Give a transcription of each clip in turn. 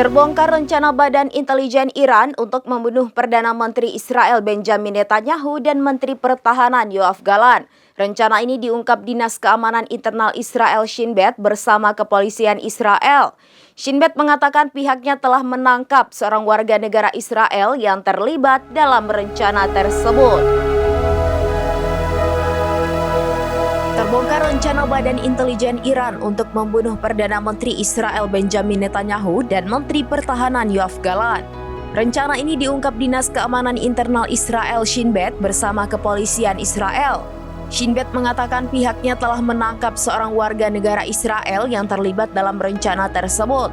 Terbongkar rencana Badan Intelijen Iran untuk membunuh Perdana Menteri Israel Benjamin Netanyahu dan Menteri Pertahanan Yoav Gallant. Rencana ini diungkap Dinas Keamanan Internal Israel Shin Bet bersama kepolisian Israel. Shin Bet mengatakan pihaknya telah menangkap seorang warga negara Israel yang terlibat dalam rencana tersebut. Terbongkar rencana Badan Intelijen Iran untuk membunuh Perdana Menteri Israel Benjamin Netanyahu dan Menteri Pertahanan Yoav Gallant. Rencana ini diungkap Dinas Keamanan Internal Israel Shin Bet bersama kepolisian Israel. Shin Bet mengatakan pihaknya telah menangkap seorang warga negara Israel yang terlibat dalam rencana tersebut.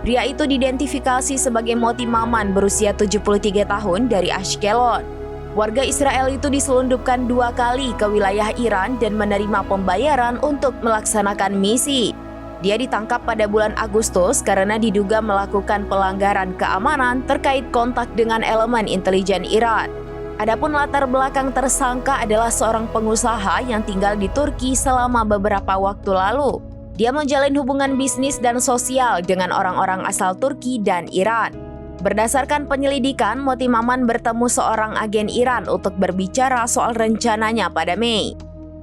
Pria itu diidentifikasi sebagai Moti Maman berusia 73 tahun dari Ashkelon. Warga Israel itu diselundupkan 2 kali ke wilayah Iran dan menerima pembayaran untuk melaksanakan misi. Dia ditangkap pada bulan Agustus karena diduga melakukan pelanggaran keamanan terkait kontak dengan elemen intelijen Iran. Adapun latar belakang tersangka adalah seorang pengusaha yang tinggal di Turki selama beberapa waktu lalu. Dia menjalin hubungan bisnis dan sosial dengan orang-orang asal Turki dan Iran. Berdasarkan penyelidikan, Moti Maman bertemu seorang agen Iran untuk berbicara soal rencananya pada Mei.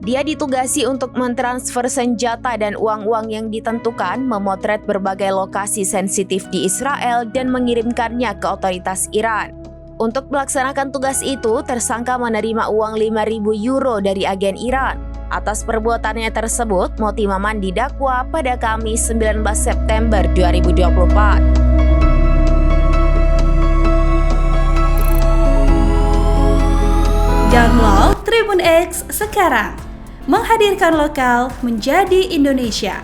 Dia ditugasi untuk mentransfer senjata dan uang-uang yang ditentukan, memotret berbagai lokasi sensitif di Israel dan mengirimkannya ke otoritas Iran. Untuk melaksanakan tugas itu, tersangka menerima uang 5.000 euro dari agen Iran. Atas perbuatannya tersebut, Moti Maman didakwa pada Kamis 19 September 2024. Download Tribun X sekarang, menghadirkan lokal menjadi Indonesia.